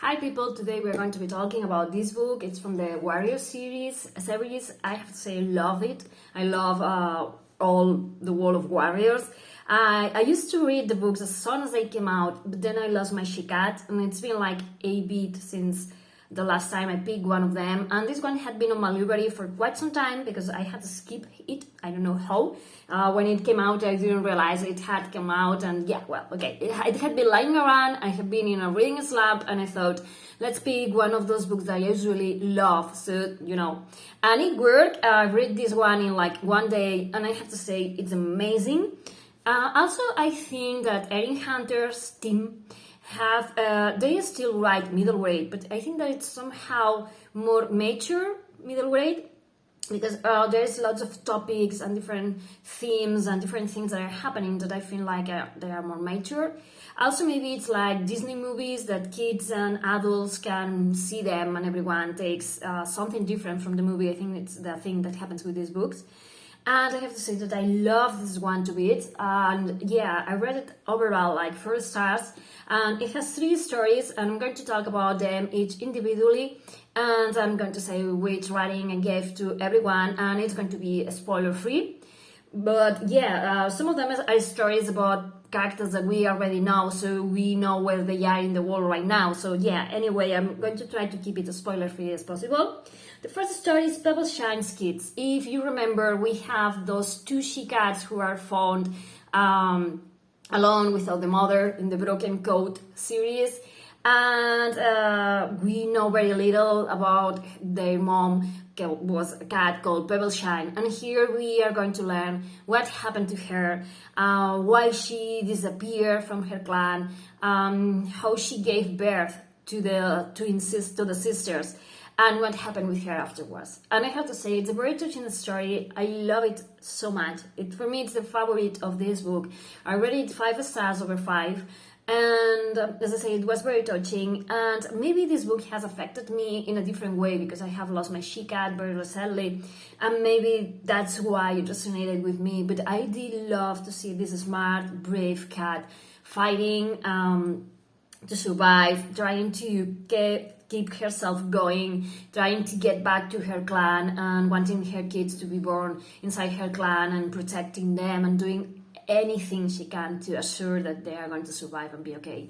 Hi people, today we're going to be talking about this book. It's from the Warrior series. I have to say I love it. I love all the world of warriors. I used to read the books as soon as they came out, but then I lost my Shikat, and it's been like a bit since the last time I picked one of them, and this one had been on my library for quite some time because I had to skip it. I don't know how. When it came out, I didn't realize it had come out, and yeah, well, okay, it had been lying around. I had been in a reading slump, and I thought, let's pick one of those books that I usually love. So, and it worked. I read this one in like one day, and I have to say, it's amazing. Also, I think that Erin Hunter's team they still write middle grade, but I think that it's somehow more mature middle grade because there's lots of topics and different themes and different things that are happening that I feel like they are more mature. Also, maybe it's like Disney movies that kids and adults can see them and everyone takes something different from the movie. I think it's the thing that happens with these books. And I have to say that I love this one to bits. And yeah, I read it overall like 4 stars. And it has 3 stories, and I'm going to talk about them each individually. And I'm going to say which rating I gave to everyone, and it's going to be spoiler free. But yeah, some of them are stories about characters that we already know, so we know where they are in the world right now. So yeah, anyway, I'm going to try to keep it as spoiler free as possible. The first story is Pebbleshine's kids. If you remember, we have those 2 she-cats who are found alone without the mother in the Broken Coat series. And we know very little about their mom. Was a cat called Pebbleshine, and here we are going to learn what happened to her, why she disappeared from her clan, how she gave birth to the sisters, and what happened with her afterwards. And I have to say, it's a very touching story. I love it so much. For me, it's the favorite of this book. I read it 5 stars over 5. And as I say, it was very touching, and maybe this book has affected me in a different way because I have lost my she-cat very recently, and maybe that's why it resonated with me. But I did love to see this smart, brave cat fighting to survive, trying to keep herself going, trying to get back to her clan, and wanting her kids to be born inside her clan, and protecting them, and doing anything she can to assure that they are going to survive and be okay.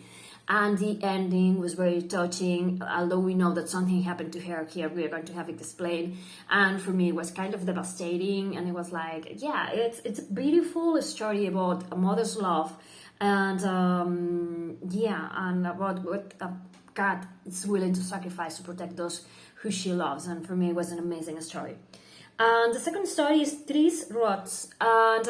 And the ending was very touching, although we know that something happened to her. Here we are going to have it explained, and for me it was kind of devastating. And it was like, yeah, it's a beautiful story about a mother's love, and and about what a cat is willing to sacrifice to protect those who she loves. And for me it was an amazing story. And the second story is Tree's Rots. And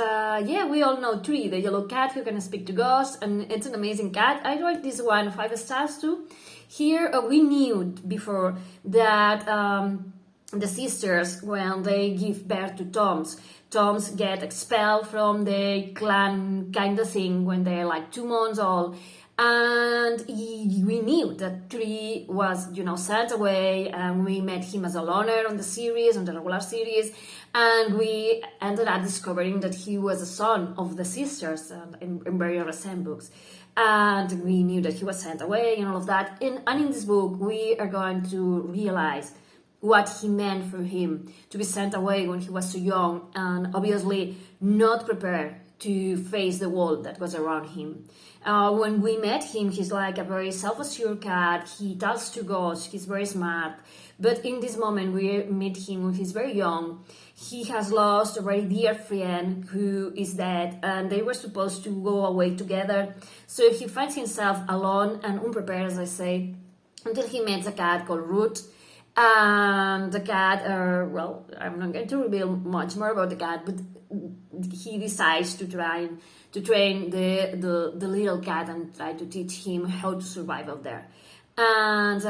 we all know Tree, the yellow cat who can speak to ghosts, and it's an amazing cat. I wrote this one 5 stars too. Here we knew before that the sisters, when they give birth to Toms get expelled from the clan kind of thing when they're like 2 months old. And we knew that Tree was, sent away, and we met him as a loner on the regular series, and we ended up discovering that he was a son of the sisters in very recent books. And we knew that he was sent away and all of that. And in this book, we are going to realize what he meant for him to be sent away when he was so young, and obviously not prepared to face the world that was around him. When we met him, he's like a very self-assured cat. He talks to ghosts. He's very smart. But in this moment, we meet him when he's very young. He has lost a very dear friend who is dead, and they were supposed to go away together. So he finds himself alone and unprepared, as I say, until he meets a cat called Root. And the cat, I'm not going to reveal much more about the cat, but he decides to train the little cat and try to teach him how to survive out there. And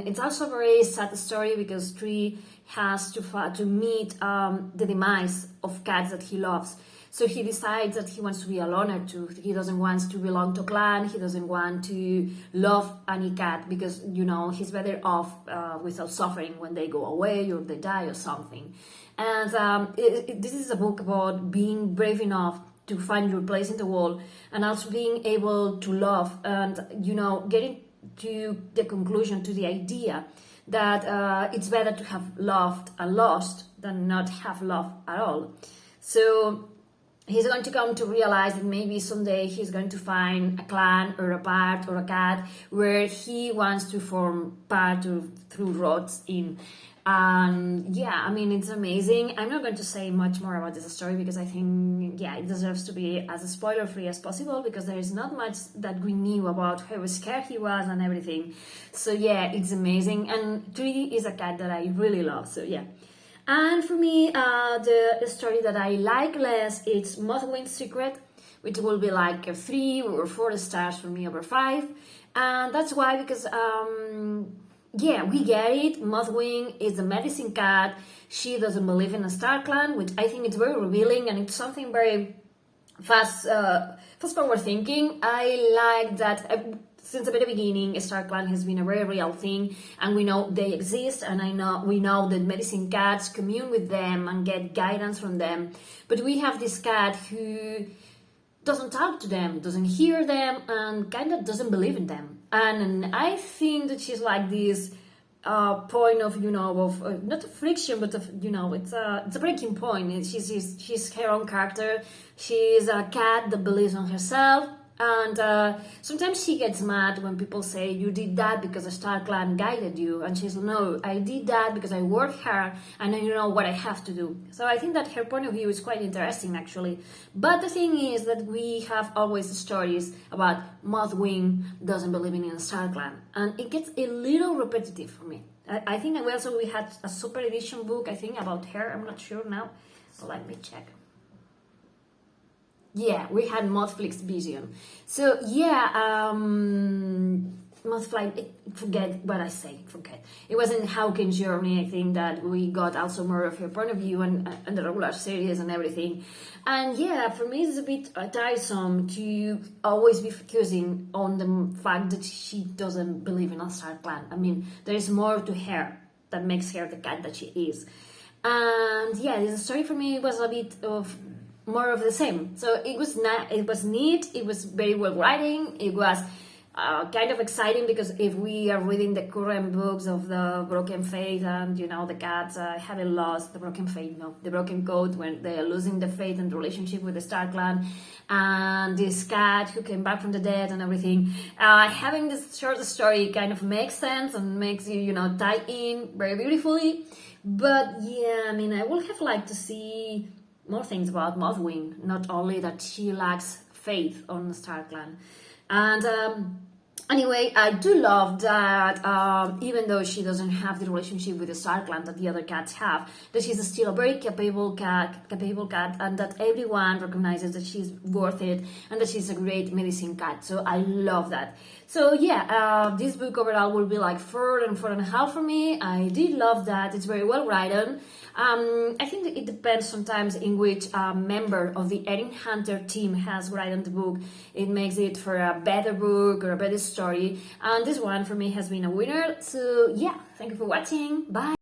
it's also a very sad story because Tree has to meet the demise of cats that he loves. So he decides that he wants to be a loner too. He doesn't want to belong to a clan. He doesn't want to love any cat because, he's better off without suffering when they go away or they die or something. And this is a book about being brave enough to find your place in the world, and also being able to love and, getting to the conclusion, to the idea that it's better to have loved and lost than not have loved at all. So he's going to come to realize that maybe someday he's going to find a clan or a part or a cat where he wants to form part of through roots in. And yeah, I mean, it's amazing. I'm not going to say much more about this story because I think, yeah, it deserves to be as spoiler free as possible because there is not much that we knew about how scared he was and everything. So yeah, it's amazing. And Tweety is a cat that I really love. So yeah. And for me, the story that I like less is Mothwing's Secret, which will be like a 3 or 4 stars for me over 5. And that's why, because yeah, we get it. Mothwing is a medicine cat. She doesn't believe in a SkyClan, which I think it's very revealing and it's something very fast forward thinking. I like that. Since the very beginning, SkyClan has been a very real thing, and we know they exist, and we know that medicine cats commune with them and get guidance from them. But we have this cat who doesn't talk to them, doesn't hear them, and kind of doesn't believe in them. And I think that she's like this point of, of not a friction, but of, it's a breaking point. She's her own character. She's a cat that believes on herself. And sometimes she gets mad when people say, you did that because a SkyClan guided you. And she's, no, I did that because I worked hard and I know what I have to do. So I think that her point of view is quite interesting, actually. But the thing is that we have always stories about Mothwing doesn't believe in a SkyClan. And it gets a little repetitive for me. I think we had a super edition book, I think, about her. I'm not sure now. But let me check. Yeah, we had Mothflix Vision. So yeah, Mothflight, forget what I say, forget. It was in Hawkins' journey, I think, that we got also more of her point of view and the regular series and everything. And yeah, for me it's a bit tiresome to always be focusing on the fact that she doesn't believe in a SkyClan. I mean, there is more to her that makes her the cat that she is. And yeah, this story for me was a bit of more of the same. So it was neat, it was very well writing, it was kind of exciting because if we are reading the current books of the Broken Faith and the cats haven't lost the Broken Faith, no, the Broken Code, when they are losing the faith and the relationship with the SkyClan, and this cat who came back from the dead and everything, having this short story kind of makes sense and makes you tie in very beautifully. But yeah, I mean, I would have liked to see more things about Mothwing, not only that she lacks faith on the SkyClan. And anyway, I do love that even though she doesn't have the relationship with the SkyClan that the other cats have, that she's still a very capable cat, and that everyone recognizes that she's worth it and that she's a great medicine cat. So I love that. So yeah, this book overall will be like 4 and 4.5 for me. I did love that. It's very well written. I think it depends sometimes in which member of the Erin Hunter team has written the book. It makes it for a better book or a better story. And this one for me has been a winner. So yeah, thank you for watching. Bye.